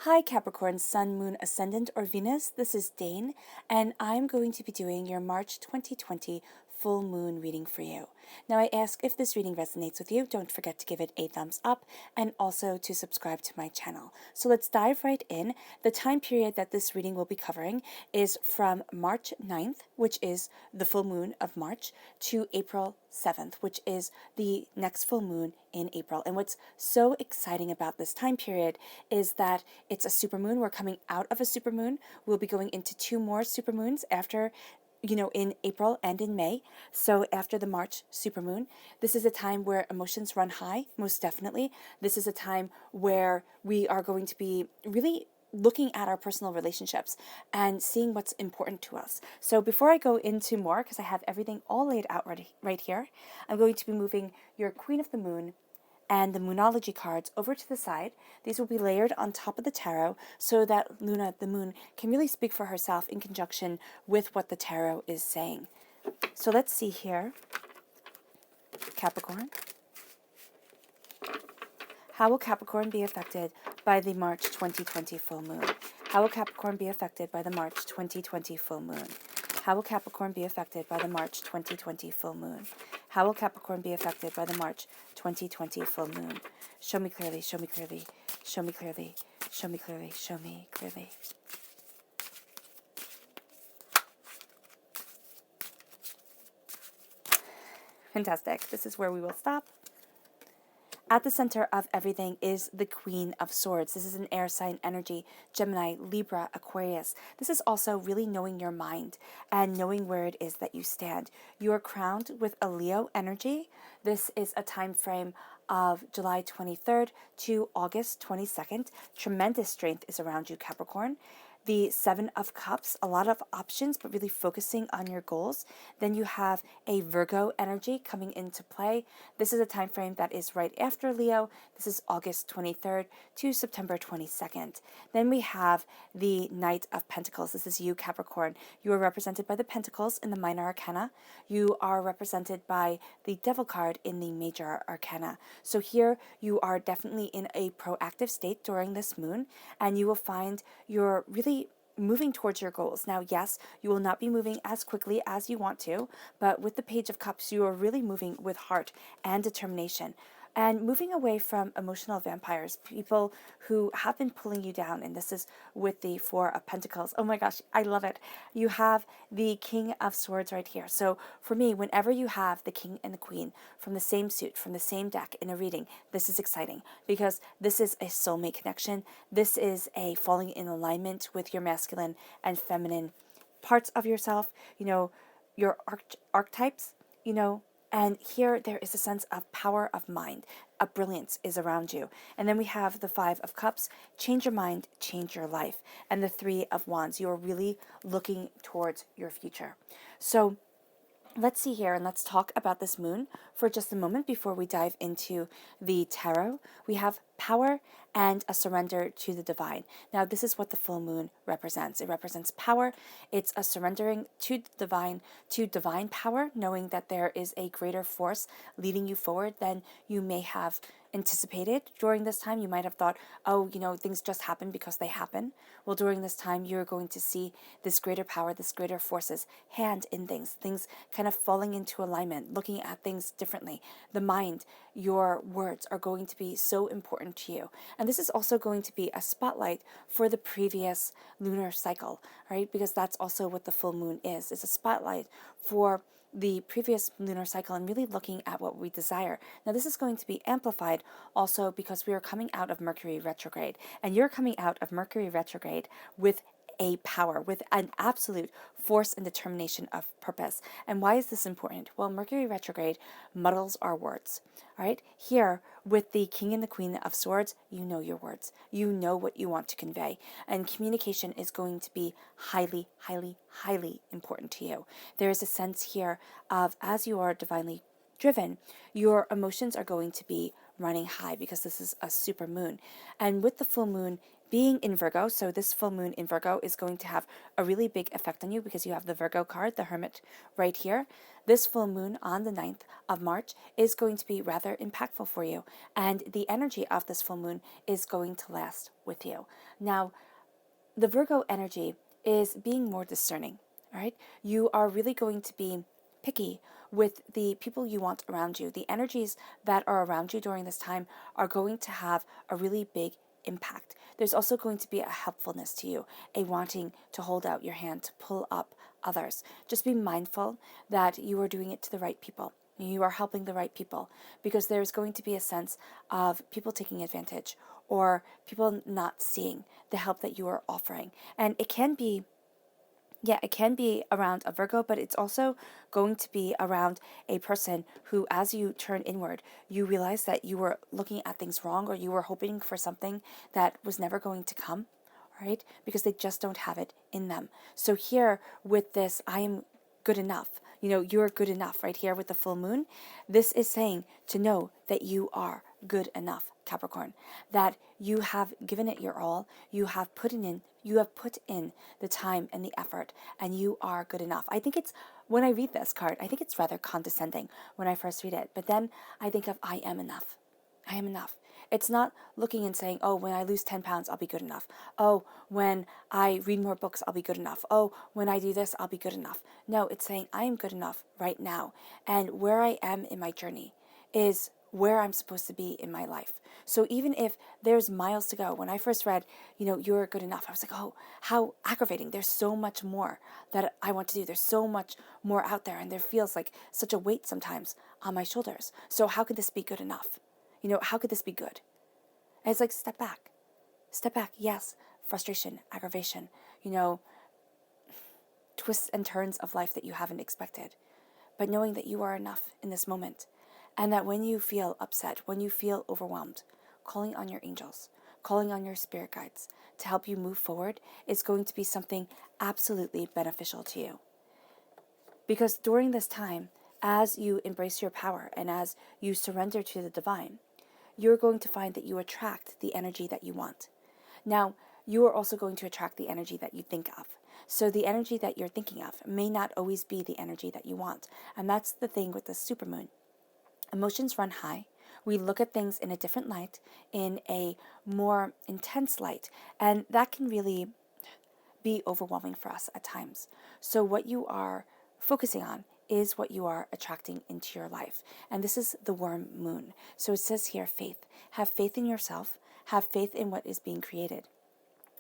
Hi Capricorn, Sun, Moon, Ascendant, or Venus. This is Dane, and I'm going to be doing your March 2020 full moon reading for you. Now, I ask if this reading resonates with you, don't forget to give it a thumbs up and also to subscribe to my channel. So let's dive right in. The time period that this reading will be covering is from March 9th, which is the full moon of March, to April 7th, which is the next full moon in April. And what's so exciting about this time period is that it's a supermoon. We're coming out of a supermoon. We'll be going into two more supermoons after in April and in May. So after the March supermoon, this is a time where emotions run high, most definitely. This is a time where we are going to be really looking at our personal relationships and seeing what's important to us. So before I go into more, because I have everything all laid out right here, I'm going to be moving your Queen of the Moon and the Moonology cards over to the side. These will be layered on top of the tarot so that Luna, the moon, can really speak for herself in conjunction with what the tarot is saying. So let's see here. Capricorn. How will Capricorn be affected by the March 2020 full moon? How will Capricorn be affected by the March 2020 full moon? How will Capricorn be affected by the March 2020 full moon? How will Capricorn be affected by the March 2020 full moon? Show me clearly, show me clearly, show me clearly, show me clearly, show me clearly. Fantastic. This is where we will stop. At the center of everything is the Queen of Swords. This is an air sign energy, Gemini, Libra, Aquarius. This is also really knowing your mind and knowing where it is that you stand. You are crowned with a Leo energy. This is a time frame of July 23rd to August 22nd. Tremendous strength is around you, Capricorn. The Seven of Cups, a lot of options, but really focusing on your goals. Then you have a Virgo energy coming into play. This is a time frame that is right after Leo. This is August 23rd to September 22nd. Then we have the Knight of Pentacles. This is you, Capricorn. You are represented by the Pentacles in the Minor Arcana. You are represented by the Devil card in the Major Arcana. So here you are definitely in a proactive state during this moon, and you will find you're really moving towards your goals. Now, yes, you will not be moving as quickly as you want to, but with the Page of Cups, you are really moving with heart and determination and moving away from emotional vampires, people who have been pulling you down. And this is with the Four of Pentacles. Oh my gosh, I love it. You have the King of Swords right here. So for me, whenever you have the King and the Queen from the same suit, from the same deck in a reading, this is exciting because this is a soulmate connection. This is a falling in alignment with your masculine and feminine parts of yourself, your archetypes, and here there is a sense of power of mind. A brilliance is around you. And then we have the Five of Cups. Change your mind, change your life. And the Three of Wands. You are really looking towards your future. So let's see here and let's talk about this moon for just a moment before we dive into the tarot. We have power and a surrender to the divine. Now, this is what the full moon represents. It represents power. It's a surrendering to divine power, knowing that there is a greater force leading you forward than you may have anticipated. During this time, you might have thought, oh, things just happen because they happen. Well, during this time, you're going to see this greater power, this greater forces hand in things kind of falling into alignment, looking at things differently. The mind, your words are going to be so important to you. And this is also going to be a spotlight for the previous lunar cycle, right? Because that's also what the full moon is. It's a spotlight for the previous lunar cycle and really looking at what we desire. Now, this is going to be amplified also because we are coming out of Mercury retrograde, and you're coming out of Mercury retrograde with a power, with an absolute force and determination of purpose. And why is this important? Well, Mercury retrograde muddles our words. All right, here with the King and the Queen of Swords, you know your words. You know what you want to convey. And communication is going to be highly, highly, highly important to you. There is a sense here of, as you are divinely driven, your emotions are going to be running high because this is a super moon. And with the full moon being in Virgo, so this full moon in Virgo is going to have a really big effect on you because you have the Virgo card, the Hermit, right here. This full moon on the 9th of March is going to be rather impactful for you, and the energy of this full moon is going to last with you. Now, the Virgo energy is being more discerning, all right? You are really going to be picky with the people you want around you. The energies that are around you during this time are going to have a really big impact. There's also going to be a helpfulness to you, a wanting to hold out your hand to pull up others. Just be mindful that you are doing it to the right people. You are helping the right people, because there's going to be a sense of people taking advantage or people not seeing the help that you are offering. And it can be around a Virgo, but it's also going to be around a person who, as you turn inward, you realize that you were looking at things wrong, or you were hoping for something that was never going to come, right? Because they just don't have it in them. So here with this, I am good enough. You're good enough right here with the full moon. This is saying to know that you are good enough, Capricorn, that you have given it your all. You have put in the time and the effort, and you are good enough. I think when I read this card, I think it's rather condescending when I first read it, but then I think of I am enough. I am enough. It's not looking and saying, oh, when I lose 10 pounds, I'll be good enough. Oh, when I read more books, I'll be good enough. Oh, when I do this, I'll be good enough. No, it's saying I am good enough right now. And where I am in my journey is where I'm supposed to be in my life. So even if there's miles to go, when I first read, you're good enough, I was like, oh, how aggravating. There's so much more that I want to do. There's so much more out there. And there feels like such a weight sometimes on my shoulders. So how could this be good enough? How could this be good? And it's like, step back. Step back. Yes, frustration, aggravation, twists and turns of life that you haven't expected. But knowing that you are enough in this moment. And that when you feel upset, when you feel overwhelmed, calling on your angels, calling on your spirit guides to help you move forward is going to be something absolutely beneficial to you. Because during this time, as you embrace your power and as you surrender to the divine, you're going to find that you attract the energy that you want. Now, you are also going to attract the energy that you think of. So the energy that you're thinking of may not always be the energy that you want. And that's the thing with the supermoon. Emotions run high. We look at things in a different light, in a more intense light, and that can really be overwhelming for us at times. So what you are focusing on is what you are attracting into your life. And this is the worm moon. So it says here, faith. Have faith in yourself. Have faith in what is being created.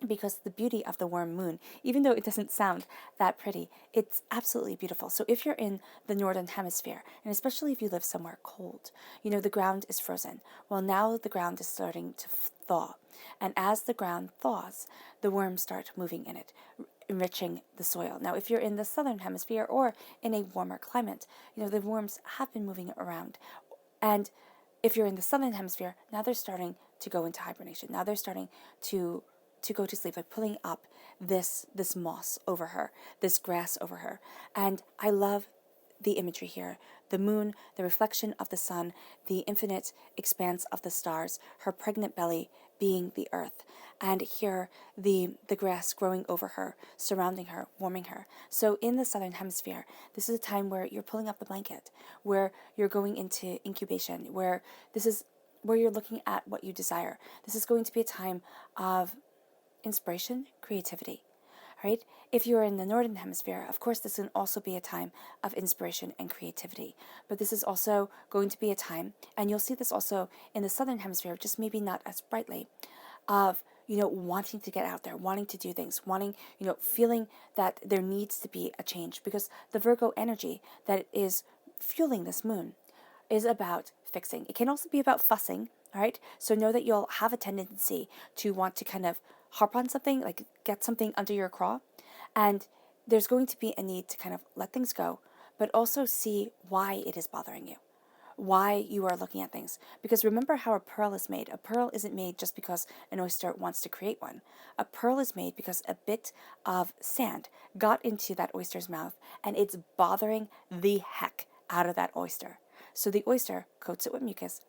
Because the beauty of the worm moon, even though it doesn't sound that pretty, it's absolutely beautiful. So if you're in the northern hemisphere, and especially if you live somewhere cold, the ground is frozen. Well, now the ground is starting to thaw. And as the ground thaws, the worms start moving in it, enriching the soil. Now, if you're in the southern hemisphere or in a warmer climate, the worms have been moving around. And if you're in the southern hemisphere, now they're starting to go into hibernation. Now they're starting to go to sleep by pulling up this moss over her, this grass over her. And I love the imagery here. The moon, the reflection of the sun, the infinite expanse of the stars, her pregnant belly being the earth, and here the grass growing over her, surrounding her, warming her. So in the southern hemisphere, this is a time where you're pulling up the blanket, where you're going into incubation, where this is where you're looking at what you desire. This is going to be a time of inspiration, creativity, right? If you're in the northern hemisphere, of course, this can also be a time of inspiration and creativity. But this is also going to be a time, and you'll see this also in the southern hemisphere, just maybe not as brightly, of wanting to get out there, wanting to do things, wanting, feeling that there needs to be a change, because the Virgo energy that is fueling this moon is about fixing. It can also be about fussing, all right? So know that you'll have a tendency to want to kind of harp on something, like get something under your craw. And there's going to be a need to kind of let things go, but also see why it is bothering you, why you are looking at things. Because remember how a pearl is made. A pearl isn't made just because an oyster wants to create one. A pearl is made because a bit of sand got into that oyster's mouth and it's bothering the heck out of that oyster. So the oyster coats it with mucus,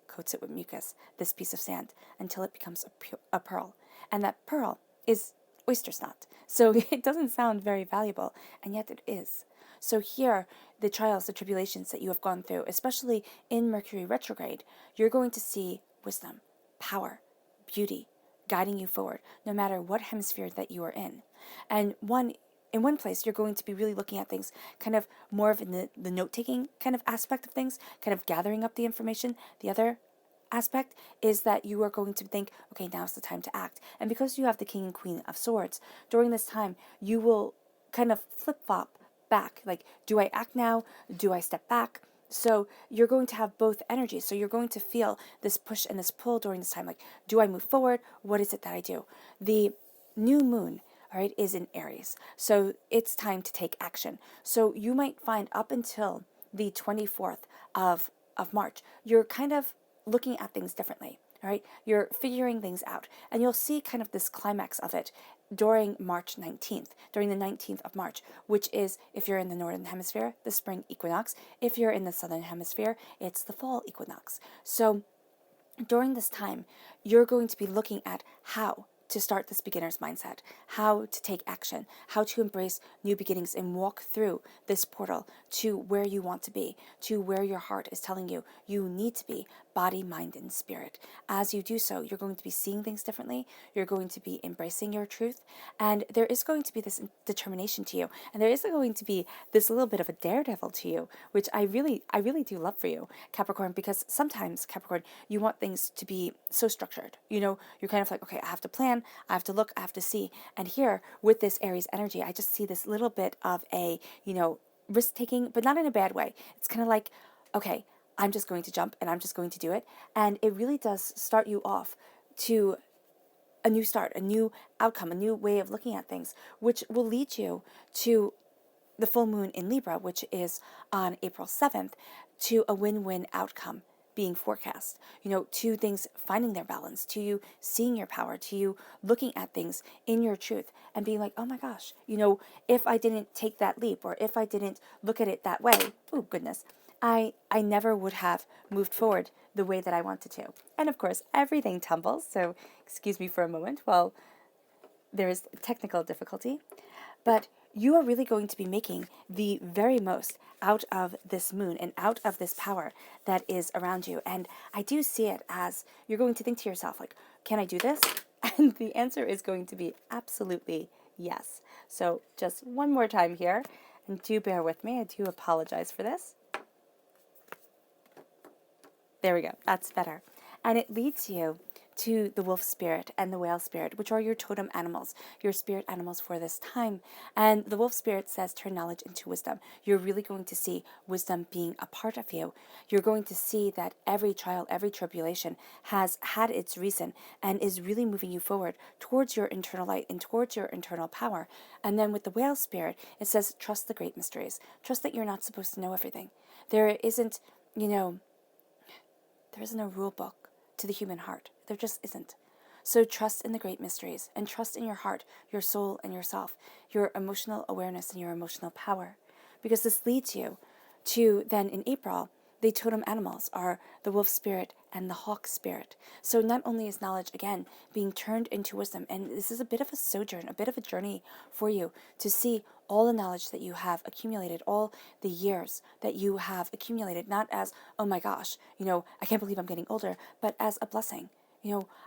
this piece of sand, until it becomes a pearl. And that pearl is oyster snot. So it doesn't sound very valuable, and yet it is. So here, the trials, the tribulations that you have gone through, especially in Mercury retrograde, you're going to see wisdom, power, beauty, guiding you forward, no matter what hemisphere that you are in. And in one place, you're going to be really looking at things kind of more of in the note-taking kind of aspect of things, kind of gathering up the information. The other aspect is that you are going to think, okay, now's the time to act. And because you have the King and Queen of Swords, during this time, you will kind of flip-flop back. Like, do I act now? Do I step back? So you're going to have both energies. So you're going to feel this push and this pull during this time. Like, do I move forward? What is it that I do? The new moon, all right, is in Aries. So it's time to take action. So you might find up until the 24th of March, you're kind of looking at things differently. All right, you're figuring things out, and you'll see kind of this climax of it during March 19th, during the 19th of March, which is, if you're in the northern hemisphere, the spring equinox. If you're in the southern hemisphere, it's the fall equinox. So during this time, you're going to be looking at how to start this beginner's mindset, how to take action, how to embrace new beginnings and walk through this portal to where you want to be, to where your heart is telling you you need to be, body, mind, and spirit. As you do so, you're going to be seeing things differently, you're going to be embracing your truth, and there is going to be this determination to you, and there is going to be this little bit of a daredevil to you, which I really do love for you, Capricorn, because sometimes, Capricorn, you want things to be so structured. You know, you're kind of like, okay, I have to plan, I have to look, I have to see. And here, with this Aries energy, I just see this little bit of a, risk-taking, but not in a bad way. It's kind of like, okay, I'm just going to jump and I'm just going to do it. And it really does start you off to a new start, a new outcome, a new way of looking at things, which will lead you to the full moon in Libra, which is on April 7th, to a win-win outcome being forecast, to things finding their balance, to you seeing your power, to you looking at things in your truth and being like, oh my gosh, if I didn't take that leap, or if I didn't look at it that way, oh goodness, I never would have moved forward the way that I wanted to. And of course, everything tumbles, so excuse me for a moment while there is technical difficulty. But you are really going to be making the very most out of this moon and out of this power that is around you. And I do see it as you're going to think to yourself, like, can I do this? And the answer is going to be absolutely yes. So just one more time here, and do bear with me. I do apologize for this. There we go. That's better. And it leads you to the wolf spirit and the whale spirit, which are your totem animals, your spirit animals for this time. And the wolf spirit says, turn knowledge into wisdom. You're really going to see wisdom being a part of you. You're going to see that every trial, every tribulation has had its reason and is really moving you forward towards your internal light and towards your internal power. And then with the whale spirit, it says, trust the great mysteries. Trust that you're not supposed to know everything. There isn't a rule book to the human heart. There just isn't. So trust in the great mysteries and trust in your heart, your soul, and yourself, your emotional awareness and your emotional power. Because this leads you to then in April, the totem animals are the wolf spirit and the hawk spirit. So not only is knowledge, again, being turned into wisdom, and this is a bit of a sojourn, a bit of a journey for you to see all the knowledge that you have accumulated, all the years that you have accumulated, not as, oh my gosh, I can't believe I'm getting older, but as a blessing.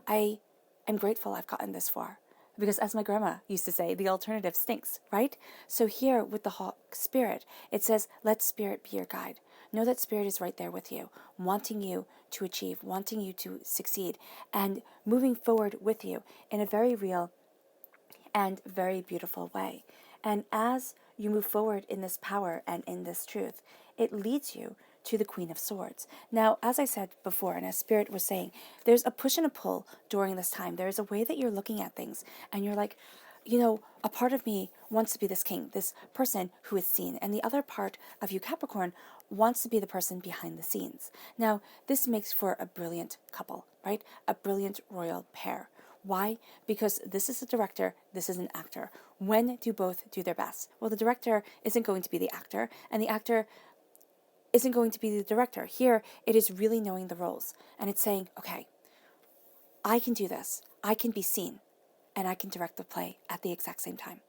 I am grateful I've gotten this far. Because as my grandma used to say, the alternative stinks, right? So here with the hawk spirit, it says, let spirit be your guide. Know that spirit is right there with you, wanting you to achieve, wanting you to succeed, and moving forward with you in a very real and very beautiful way. And as you move forward in this power and in this truth, it leads you to the Queen of Swords. Now, as I said before, and as Spirit was saying, there's a push and a pull during this time. There's a way that you're looking at things, and you're like, a part of me wants to be this king, this person who is seen, and the other part of you, Capricorn, wants to be the person behind the scenes. Now, this makes for a brilliant couple, right? A brilliant royal pair. Why? Because this is a director, this is an actor. When do both do their best? Well, the director isn't going to be the actor, and the actor isn't going to be the director. Here, it is really knowing the roles, and it's saying, okay, I can do this. I can be seen. and I can direct the play at the exact same time.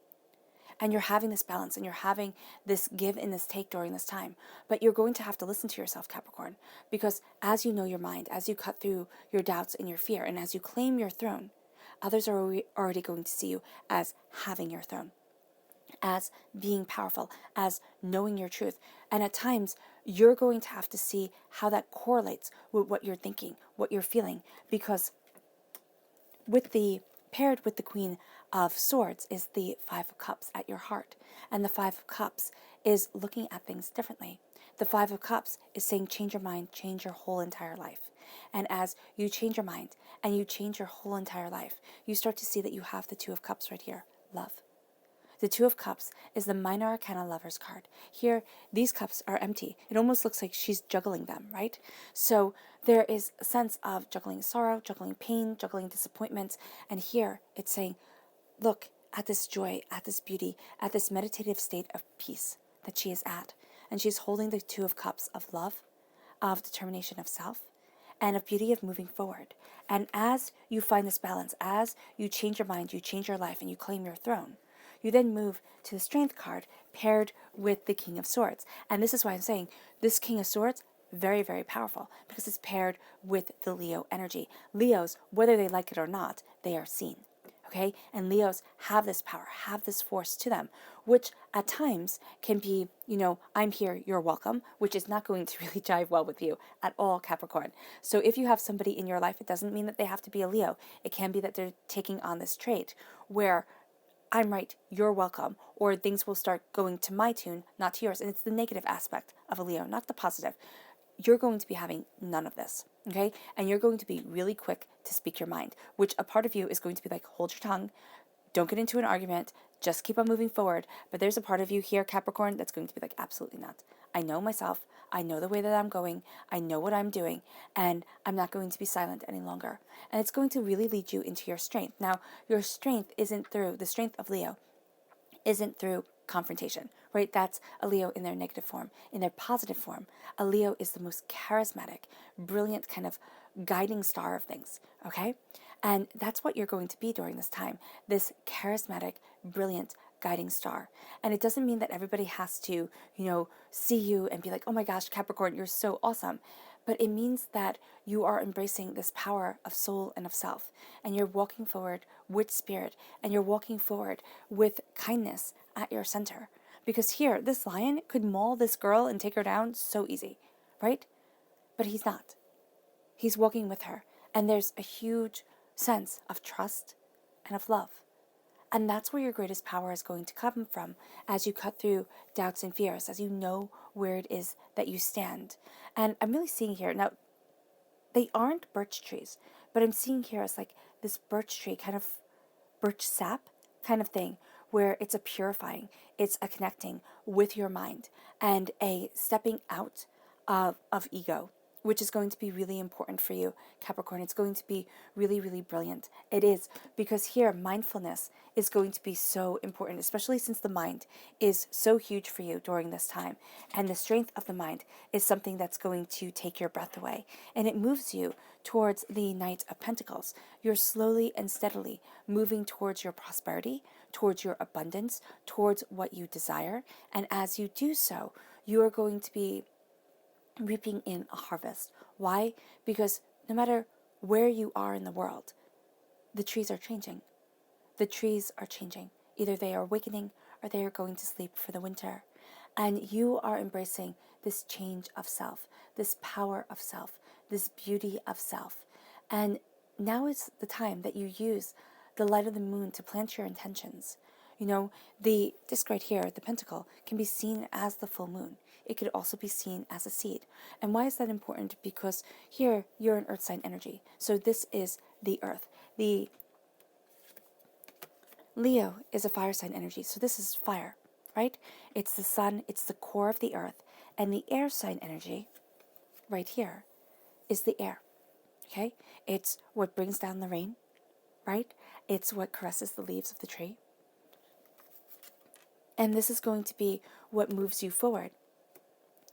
And you're having this balance and you're having this give and this take during this time. But you're going to have to listen to yourself, Capricorn, because as you know your mind, as you cut through your doubts and your fear, and as you claim your throne, others are already going to see you as having your throne, as being powerful, as knowing your truth. And at times, you're going to have to see how that correlates with what you're thinking, what you're feeling, because paired with the Queen of Swords is the Five of Cups at your heart. And the Five of Cups is looking at things differently. The Five of Cups is saying change your mind, change your whole entire life. And as you change your mind and you change your whole entire life, you start to see that you have the Two of Cups right here, love. The Two of Cups is the minor arcana Lover's card. Here, these cups are empty. It almost looks like she's juggling them, right? So there is a sense of juggling sorrow, juggling pain, juggling disappointments. And here, it's saying, look at this joy, at this beauty, at this meditative state of peace that she is at. And she's holding the Two of Cups of love, of determination of self, and of beauty of moving forward. And as you find this balance, as you change your mind, you change your life, and you claim your throne, you then move to the Strength card paired with the King of Swords. And this is why I'm saying this King of Swords, very, very powerful, because it's paired with the Leo energy. Leos, whether they like it or not, they are seen. Okay? And Leos have this power, have this force to them, which at times can be, I'm here, you're welcome, which is not going to really jive well with you at all, Capricorn. So if you have somebody in your life, it doesn't mean that they have to be a Leo. It can be that they're taking on this trait where I'm right, you're welcome, or things will start going to my tune, not to yours. And it's the negative aspect of a Leo, not the positive. You're going to be having none of this, okay? And you're going to be really quick to speak your mind, which a part of you is going to be like, hold your tongue, don't get into an argument, just keep on moving forward. But there's a part of you here, Capricorn, that's going to be like, absolutely not. I know myself. I know the way that I'm going. I know what I'm doing. And I'm not going to be silent any longer. And it's going to really lead you into your strength. Now, your strength isn't through, the strength of Leo isn't through confrontation, right? That's a Leo in their negative form. In their positive form, a Leo is the most charismatic, brilliant kind of guiding star of things, okay? And that's what you're going to be during this time, this charismatic, brilliant guiding star. And it doesn't mean that everybody has to, see you and be like, oh my gosh, Capricorn, you're so awesome. But it means that you are embracing this power of soul and of self. And you're walking forward with spirit. And you're walking forward with kindness at your center. Because here, this lion could maul this girl and take her down so easy, right? But he's not. He's walking with her. And there's a huge sense of trust and of love. And that's where your greatest power is going to come from as you cut through doubts and fears, as you know where it is that you stand. And I'm really seeing here, now, they aren't birch trees, but I'm seeing here as like this birch tree, kind of birch sap kind of thing, where it's a purifying, it's a connecting with your mind and a stepping out of ego, which is going to be really important for you, Capricorn. It's going to be really, really brilliant. It is, because here mindfulness is going to be so important, especially since the mind is so huge for you during this time. And the strength of the mind is something that's going to take your breath away. And it moves you towards the Knight of Pentacles. You're slowly and steadily moving towards your prosperity, towards your abundance, towards what you desire. And as you do so, you are going to be reaping in a harvest. Why? Because no matter where you are in the world, the trees are changing. The trees are changing. Either they are awakening or they are going to sleep for the winter. And you are embracing this change of self, this power of self, this beauty of self. And now is the time that you use the light of the moon to plant your intentions. The disc right here, the pentacle, can be seen as the full moon. It could also be seen as a seed. And why is that important? Because here you're an earth sign energy. So this is the earth. The Leo is a fire sign energy. So this is fire, right? It's the sun, it's the core of the earth. And the air sign energy right here is the air, okay? It's what brings down the rain, right? It's what caresses the leaves of the tree. And this is going to be what moves you forward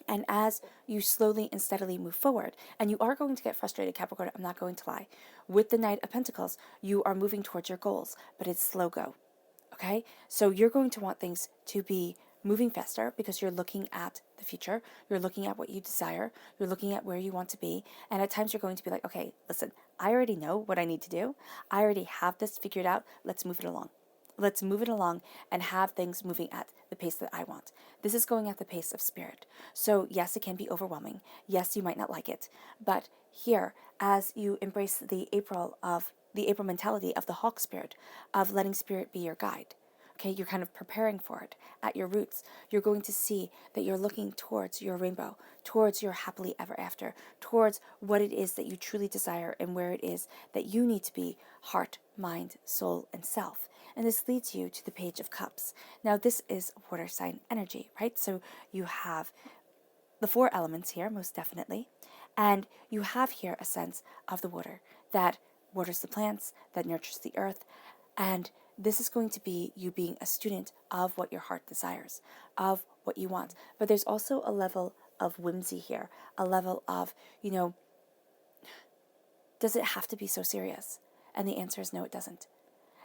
And as you slowly and steadily move forward, and you are going to get frustrated, Capricorn, I'm not going to lie. With the Knight of Pentacles, you are moving towards your goals, but it's slow go. Okay? So you're going to want things to be moving faster because you're looking at the future. You're looking at what you desire. You're looking at where you want to be. And at times you're going to be like, okay, listen, I already know what I need to do. I already have this figured out. Let's move it along. Let's move it along and have things moving at the pace that I want. This is going at the pace of spirit. So yes, it can be overwhelming. Yes, you might not like it. But here, as you embrace the April mentality of the hawk spirit, of letting spirit be your guide, okay, you're kind of preparing for it at your roots. You're going to see that you're looking towards your rainbow, towards your happily ever after, towards what it is that you truly desire and where it is that you need to be heart, mind, soul, and self. And this leads you to the Page of Cups. Now, this is water sign energy, right? So you have the 4 elements here, most definitely. And you have here a sense of the water that waters the plants, that nurtures the earth. And this is going to be you being a student of what your heart desires, of what you want. But there's also a level of whimsy here, a level of, does it have to be so serious? And the answer is no, it doesn't.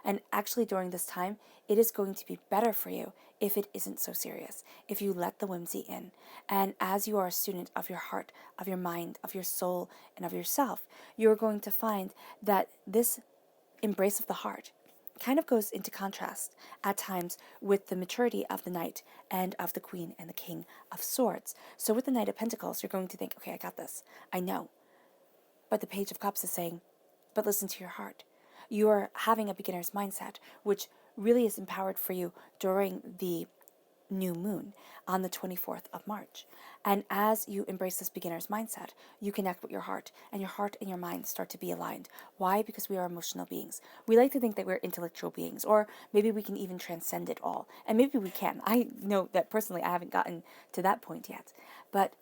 And actually, during this time, it is going to be better for you if it isn't so serious, if you let the whimsy in. And as you are a student of your heart, of your mind, of your soul, and of yourself, you're going to find that this embrace of the heart kind of goes into contrast at times with the maturity of the Knight and of the Queen and the King of Swords. So with the Knight of Pentacles, you're going to think, okay, I got this. I know. But the Page of Cups is saying, but listen to your heart. You are having a beginner's mindset, which really is empowered for you during the new moon on the 24th of March. And as you embrace this beginner's mindset, you connect with your heart and your mind start to be aligned. Why? Because we are emotional beings. We like to think that we're intellectual beings, or maybe we can even transcend it all. And maybe we can. I know that personally I haven't gotten to that point yet. But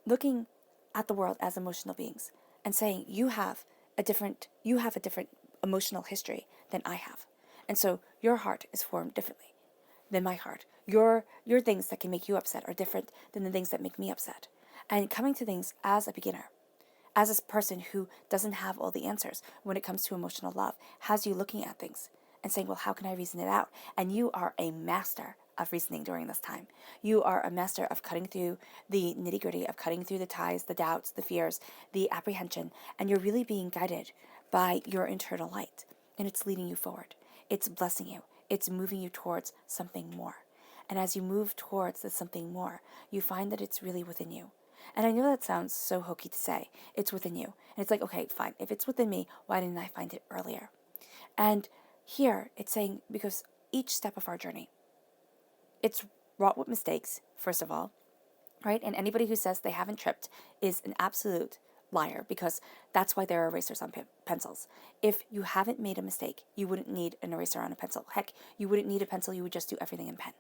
looking at the world as emotional beings and saying you have a different emotional history than I have. And so your heart is formed differently than my heart. Your things that can make you upset are different than the things that make me upset. And coming to things as a beginner, as a person who doesn't have all the answers when it comes to emotional love, has you looking at things and saying, well, how can I reason it out? And you are a master of reasoning during this time. You are a master of cutting through the nitty-gritty, of cutting through the ties, the doubts, the fears, the apprehension, and you're really being guided by your internal light. And it's leading you forward. It's blessing you. It's moving you towards something more. And as you move towards the something more, you find that it's really within you. And I know that sounds so hokey to say. It's within you. And it's like, okay, fine. If it's within me, why didn't I find it earlier? And here it's saying, because each step of our journey, it's wrought with mistakes, first of all, right? And anybody who says they haven't tripped is an absolute liar, because that's why there are erasers on pencils. If you haven't made a mistake, you wouldn't need an eraser on a pencil. Heck, you wouldn't need a pencil. You would just do everything in pen.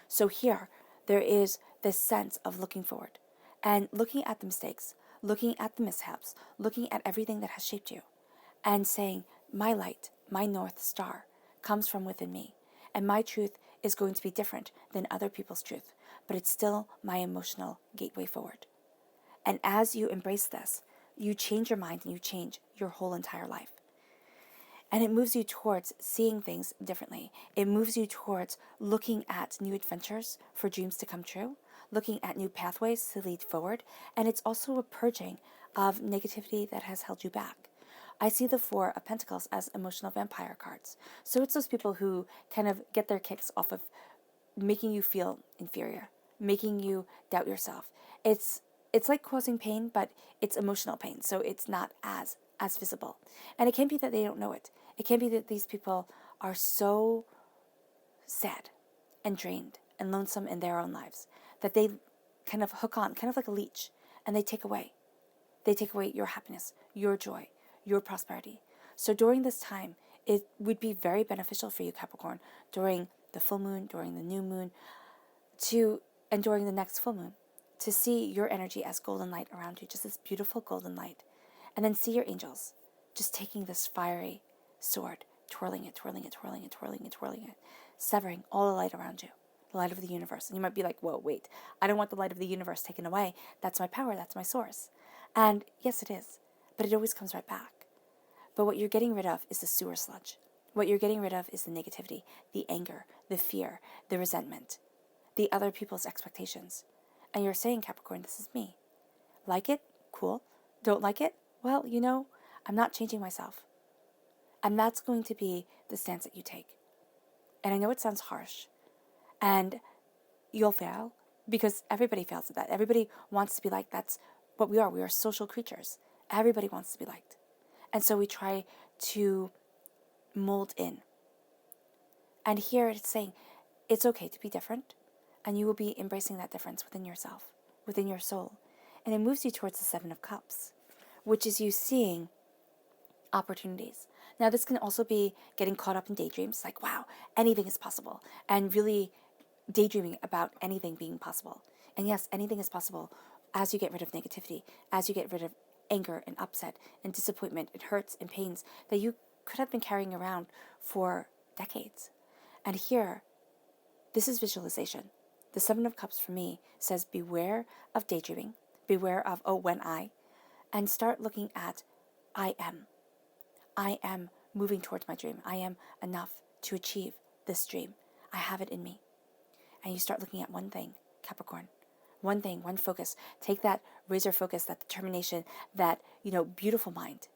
So here, there is this sense of looking forward and looking at the mistakes, looking at the mishaps, looking at everything that has shaped you, and saying, my light, my North Star, comes from within me, and my truth is going to be different than other people's truth, but it's still my emotional gateway forward. And as you embrace this, you change your mind and you change your whole entire life. And it moves you towards seeing things differently. It moves you towards looking at new adventures for dreams to come true, looking at new pathways to lead forward, and it's also a purging of negativity that has held you back. I see the 4 of Pentacles as emotional vampire cards. So it's those people who kind of get their kicks off of making you feel inferior, making you doubt yourself. It's like causing pain, but it's emotional pain, so it's not as visible. And it can be that they don't know it. It can be that these people are so sad and drained and lonesome in their own lives that they kind of hook on, kind of like a leech, and they take away. They take away your happiness, your joy, your prosperity. So during this time, it would be very beneficial for you, Capricorn, during the full moon, during the new moon, and during the next full moon, to see your energy as golden light around you, just this beautiful golden light. And then see your angels just taking this fiery sword, twirling it, twirling it, twirling it, twirling it, twirling it, severing all the light around you. the light of the universe. And you might be like, whoa, wait, I don't want the light of the universe taken away. That's my power, that's my source. And yes, it is, but it always comes right back. But what you're getting rid of is the sewer sludge. What you're getting rid of is the negativity, the anger, the fear, the resentment, the other people's expectations. And you're saying, Capricorn, this is me. Like it? Cool. Don't like it? Well, I'm not changing myself. And that's going to be the stance that you take. And I know it sounds harsh. And you'll fail because everybody fails at that. Everybody wants to be liked. That's what we are. We are social creatures. Everybody wants to be liked. And so we try to mold in. And here it's saying it's okay to be different, and you will be embracing that difference within yourself, within your soul. And it moves you towards the Seven of Cups, which is you seeing opportunities. Now, this can also be getting caught up in daydreams, like, wow, anything is possible, and really daydreaming about anything being possible. And yes, anything is possible as you get rid of negativity, as you get rid of anger and upset and disappointment and hurts and pains that you could have been carrying around for decades. And here, this is visualization. The Seven of Cups for me says beware of daydreaming, beware of, when I, and start looking at I am. I am moving towards my dream. I am enough to achieve this dream. I have it in me. And you start looking at one thing, Capricorn. One thing, one focus. Take that razor focus, that determination, that, beautiful mind,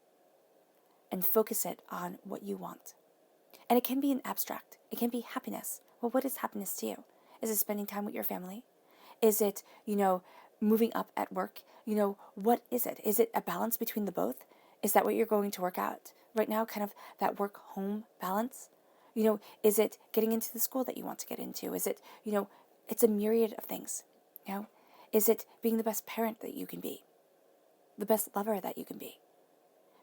and focus it on what you want. And it can be an abstract. It can be happiness. Well, what is happiness to you? Is it spending time with your family? Is it, moving up at work? What is it? Is it a balance between the both? Is that what you're going to work out right now? Kind of that work-home balance? Is it getting into the school that you want to get into? Is it, it's a myriad of things. Is it being the best parent that you can be? The best lover that you can be?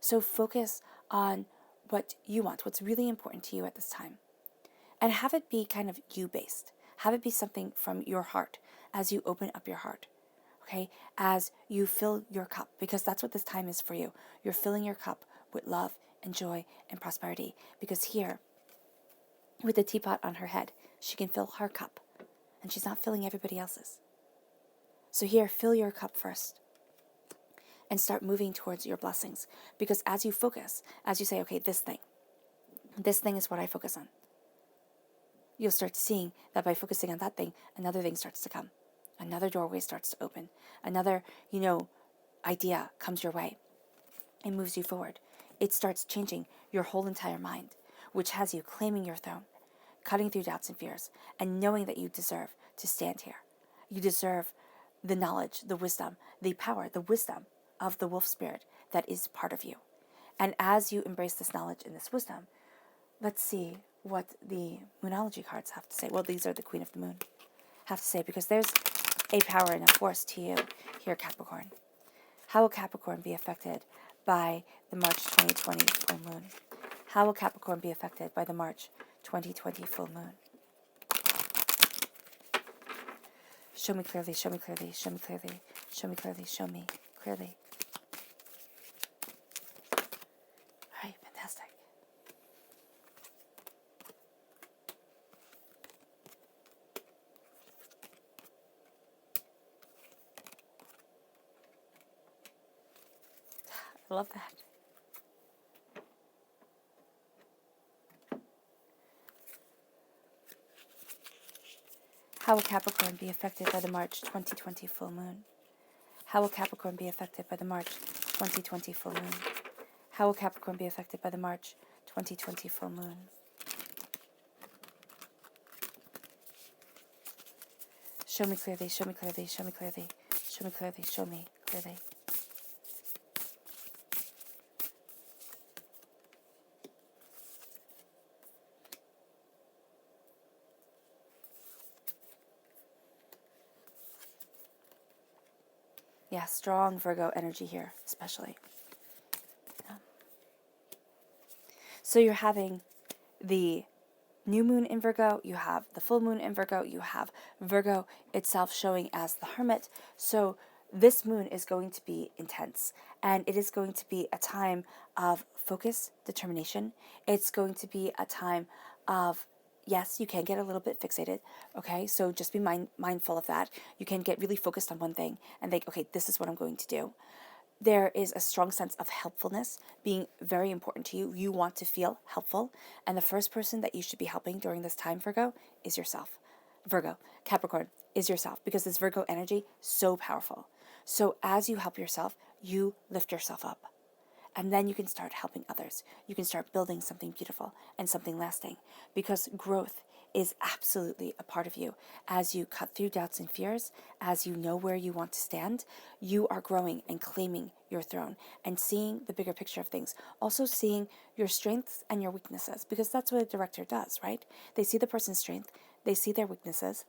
So focus on what you want, what's really important to you at this time. And have it be kind of you-based. Have it be something from your heart as you open up your heart. Okay? As you fill your cup, because that's what this time is for you. You're filling your cup with love and joy and prosperity. Because here, with the teapot on her head, she can fill her cup. And she's not filling everybody else's. So here, fill your cup first. And start moving towards your blessings. Because as you focus, as you say, okay, this thing is what I focus on. You'll start seeing that by focusing on that thing, another thing starts to come. Another doorway starts to open. Another, idea comes your way. It moves you forward. It starts changing your whole entire mind, which has you claiming your throne, cutting through doubts and fears, and knowing that you deserve to stand here. You deserve the knowledge, the wisdom, the power, the wisdom of the wolf spirit that is part of you. And as you embrace this knowledge and this wisdom, let's see what the Moonology cards have to say. Well, these are the Queen of the Moon. Have to say, because there's a power and a force to you here, Capricorn. How will Capricorn be affected by the March 2020 full moon? How will Capricorn be affected by the March 2020 full moon? Show me clearly, show me clearly, show me clearly, show me clearly, show me clearly. All right, fantastic. I love that. How will Capricorn be affected by the March 2020 full moon? How will Capricorn be affected by the March 2020 full moon? How will Capricorn be affected by the March 2020 full moon? Show me clearly, show me clearly, show me clearly, show me clearly, show me clearly. Yeah, strong Virgo energy here, especially. Yeah. So you're having the new moon in Virgo, you have the full moon in Virgo, you have Virgo itself showing as the hermit. So this moon is going to be intense, and it is going to be a time of focus, determination. It's going to be a time of, yes, you can get a little bit fixated, okay? So just be mindful of that. You can get really focused on one thing and think, okay, this is what I'm going to do. There is a strong sense of helpfulness being very important to you. You want to feel helpful. And the first person that you should be helping during this time, Virgo, is yourself. Virgo, Capricorn, is yourself, because this Virgo energy, so powerful. So as you help yourself, you lift yourself up. And then you can start helping others. You can start building something beautiful and something lasting, because growth is absolutely a part of you. As you cut through doubts and fears, as you know where you want to stand, you are growing and claiming your throne and seeing the bigger picture of things. Also seeing your strengths and your weaknesses, because that's what a director does, right? They see the person's strength, they see their weaknesses,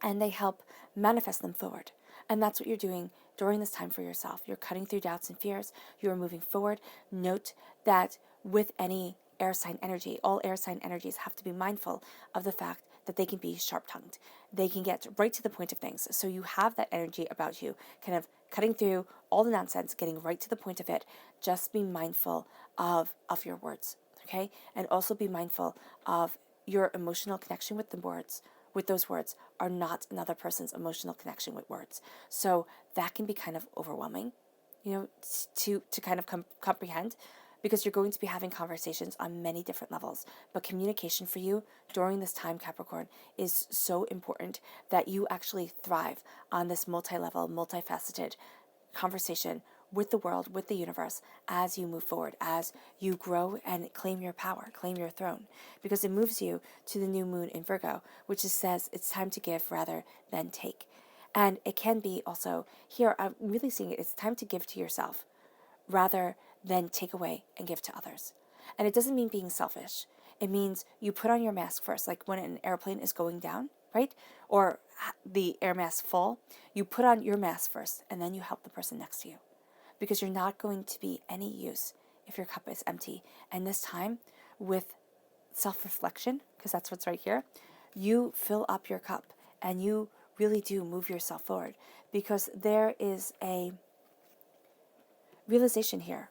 and they help manifest them forward. And that's what you're doing during this time for yourself. You're cutting through doubts and fears. You are moving forward. Note that with any air sign energy, all air sign energies have to be mindful of the fact that they can be sharp-tongued. They can get right to the point of things. So you have that energy about you, kind of cutting through all the nonsense, getting right to the point of it. Just be mindful of your words, okay? And also be mindful of your emotional connection with the words. With those words are not another person's emotional connection with words. So that can be kind of overwhelming, to kind of comprehend, because you're going to be having conversations on many different levels. But communication for you during this time, Capricorn, is so important that you actually thrive on this multi-level, multifaceted conversation with the world, with the universe, as you move forward, as you grow and claim your power, claim your throne, because it moves you to the new moon in Virgo, which says it's time to give rather than take. And it can be also, here I'm really seeing it's time to give to yourself rather than take away and give to others. And it doesn't mean being selfish. It means you put on your mask first, like when an airplane is going down, right? Or the air mask full, you put on your mask first and then you help the person next to you, because you're not going to be any use if your cup is empty. And this time, with self-reflection, because that's what's right here, you fill up your cup and you really do move yourself forward, because there is a realization here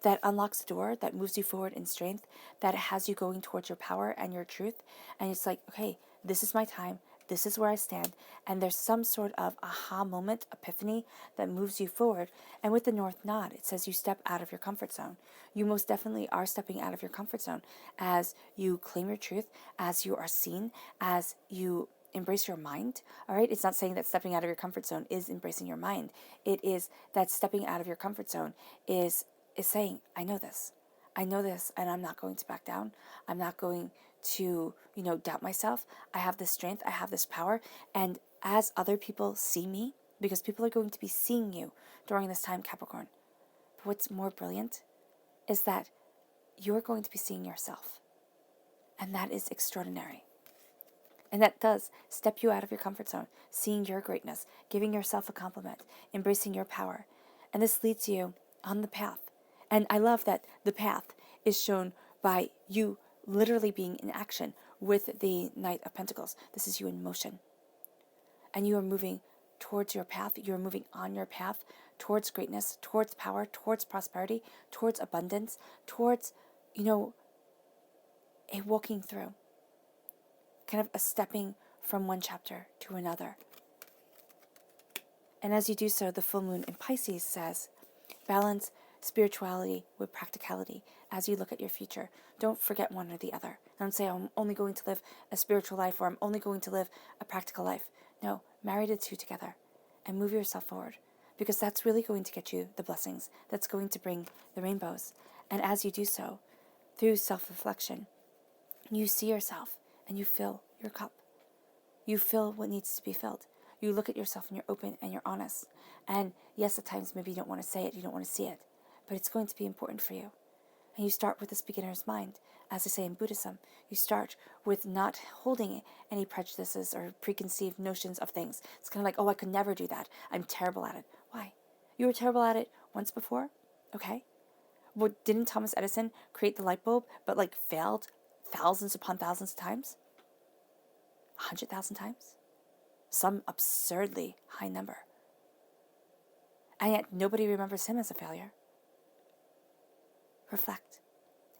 that unlocks the door, that moves you forward in strength, that has you going towards your power and your truth. And it's like, okay, this is my time. This is where I stand. And there's some sort of aha moment, epiphany that moves you forward. And with the North Nod, it says you step out of your comfort zone. You most definitely are stepping out of your comfort zone as you claim your truth, as you are seen, as you embrace your mind. All right. It's not saying that stepping out of your comfort zone is embracing your mind. It is that stepping out of your comfort zone is saying, I know this, and I'm not going to back down. I'm not going to, doubt myself. I have this strength, I have this power. And as other people see me, because people are going to be seeing you during this time, Capricorn, but what's more brilliant is that you're going to be seeing yourself. And that is extraordinary. And that does step you out of your comfort zone, seeing your greatness, giving yourself a compliment, embracing your power. And this leads you on the path. And I love that the path is shown by you literally being in action with the Knight of Pentacles. This is you in motion. And you are moving towards your path. You are moving on your path towards greatness, towards power, towards prosperity, towards abundance, towards, a walking through. Kind of a stepping from one chapter to another. And as you do so, the full moon in Pisces says, balance spirituality with practicality as you look at your future. Don't forget one or the other. Don't say, I'm only going to live a spiritual life, or I'm only going to live a practical life. No, marry the two together and move yourself forward, because that's really going to get you the blessings. That's going to bring the rainbows. And as you do so, through self-reflection, you see yourself and you fill your cup. You fill what needs to be filled. You look at yourself and you're open and you're honest. And yes, at times maybe you don't want to say it, you don't want to see it, but it's going to be important for you. And you start with this beginner's mind. As they say in Buddhism, you start with not holding any prejudices or preconceived notions of things. It's kind of like, oh, I could never do that. I'm terrible at it. Why? You were terrible at it once before? Okay. Well, didn't Thomas Edison create the light bulb, but failed thousands upon thousands of times? 100,000 times? Some absurdly high number. And yet nobody remembers him as a failure. Reflect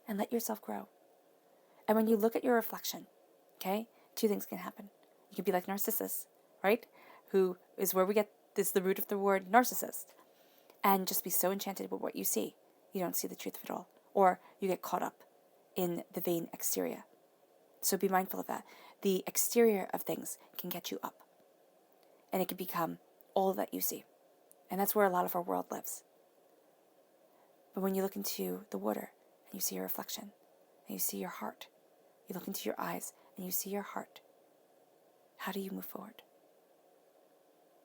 and let yourself grow. And when you look at your reflection, okay, two things can happen. You can be like Narcissus, right? Who is where we get this, the root of the word narcissist. And just be so enchanted with what you see, you don't see the truth of it all. Or you get caught up in the vain exterior. So be mindful of that. The exterior of things can get you up. And it can become all that you see. And that's where a lot of our world lives. But when you look into the water and you see your reflection, and you see your heart, you look into your eyes and you see your heart, how do you move forward?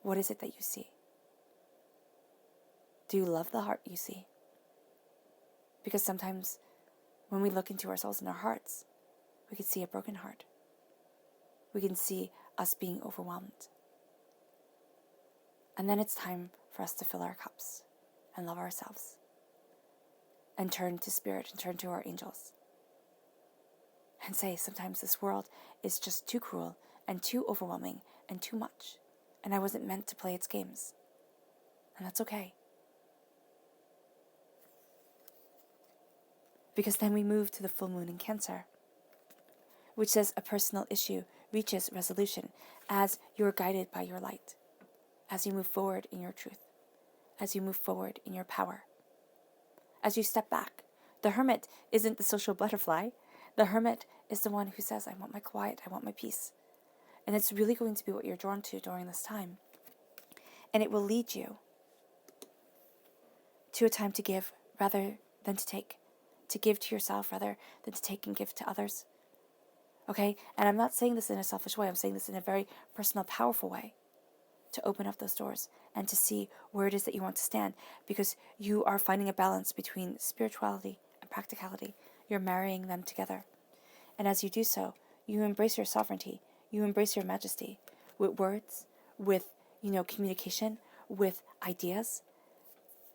What is it that you see? Do you love the heart you see? Because sometimes when we look into ourselves and our hearts, we can see a broken heart. We can see us being overwhelmed. And then it's time for us to fill our cups and love ourselves and turn to spirit and turn to our angels and say, sometimes this world is just too cruel and too overwhelming and too much, and I wasn't meant to play its games. And that's okay. Because then we move to the full moon in Cancer, which says a personal issue reaches resolution as you are guided by your light, as you move forward in your truth, as you move forward in your power, as you step back. The hermit isn't the social butterfly. The hermit is the one who says, I want my quiet, I want my peace. And it's really going to be what you're drawn to during this time. And it will lead you to a time to give rather than to take. To give to yourself rather than to take and give to others. Okay? And I'm not saying this in a selfish way. I'm saying this in a very personal, powerful way. To open up those doors and to see where it is that you want to stand. Because you are finding a balance between spirituality and practicality. You're marrying them together. And as you do so, you embrace your sovereignty. You embrace your majesty. With words, with, communication, with ideas.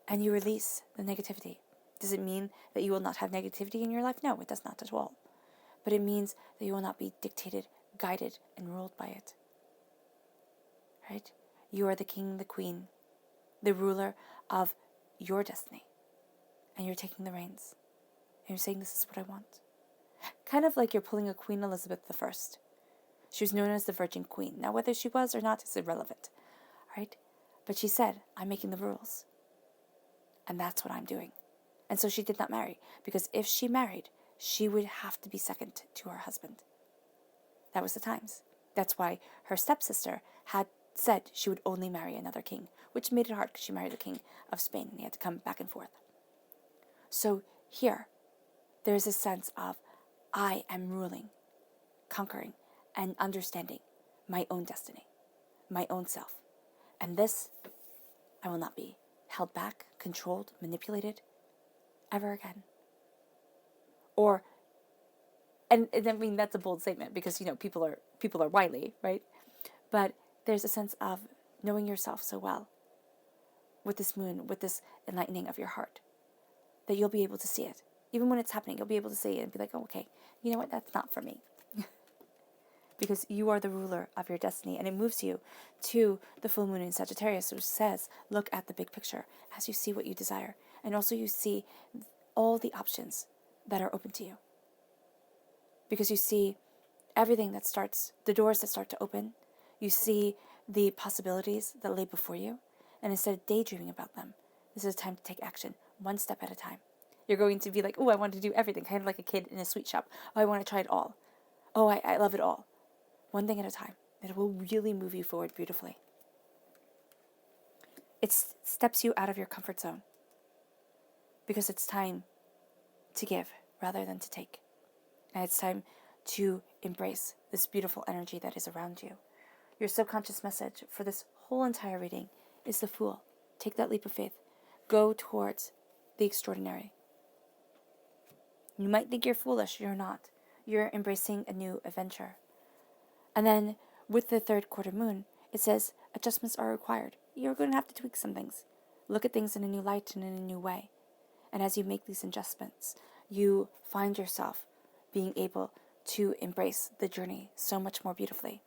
And you release the negativity. Does it mean that you will not have negativity in your life? No, it does not at all. But it means that you will not be dictated, guided, and ruled by it. Right? You are the king, the queen, the ruler of your destiny. And you're taking the reins. And you're saying, this is what I want. Kind of like you're pulling a Queen Elizabeth I. She was known as the Virgin Queen. Now, whether she was or not is irrelevant. Right? But she said, I'm making the rules. And that's what I'm doing. And so she did not marry, because if she married, she would have to be second to her husband. That was the times. That's why her stepsister had said she would only marry another king, which made it hard because she married the king of Spain and he had to come back and forth. So here, there is a sense of, I am ruling, conquering, and understanding my own destiny, my own self. And this, I will not be held back, controlled, manipulated, ever again. Or, and I mean, that's a bold statement because, people are wily, right? But there's a sense of knowing yourself so well with this moon, with this enlightening of your heart, that you'll be able to see it. Even when it's happening, you'll be able to see it and be like, oh, okay, you know what? That's not for me. Because you are the ruler of your destiny, and it moves you to the full moon in Sagittarius, which says, look at the big picture as you see what you desire. And also you see all the options that are open to you. Because you see everything that starts, the doors that start to open. You see the possibilities that lay before you. And instead of daydreaming about them, this is a time to take action, one step at a time. You're going to be like, oh, I want to do everything, kind of like a kid in a sweet shop. Oh, I want to try it all. Oh, I love it all. One thing at a time. It will really move you forward beautifully. It steps you out of your comfort zone. Because it's time to give rather than to take. And it's time to embrace this beautiful energy that is around you. Your subconscious message for this whole entire reading is the Fool. Take that leap of faith. Go towards the extraordinary. You might think you're foolish. You're not. You're embracing a new adventure. And then with the third quarter moon, it says adjustments are required. You're going to have to tweak some things. Look at things in a new light and in a new way. And as you make these adjustments, you find yourself being able to embrace the journey so much more beautifully.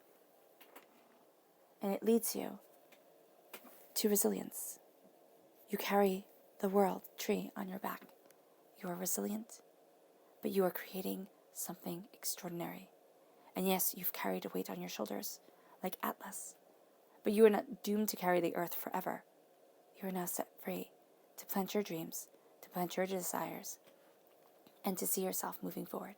And it leads you to resilience. You carry the world tree on your back. You are resilient, but you are creating something extraordinary. And yes, you've carried a weight on your shoulders, like Atlas. But you are not doomed to carry the earth forever. You are now set free to plant your dreams, to plant your desires, and to see yourself moving forward.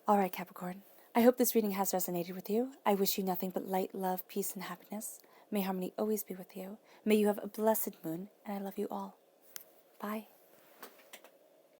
All right, Capricorn. I hope this reading has resonated with you. I wish you nothing but light, love, peace, and happiness. May harmony always be with you. May you have a blessed moon, and I love you all. Bye.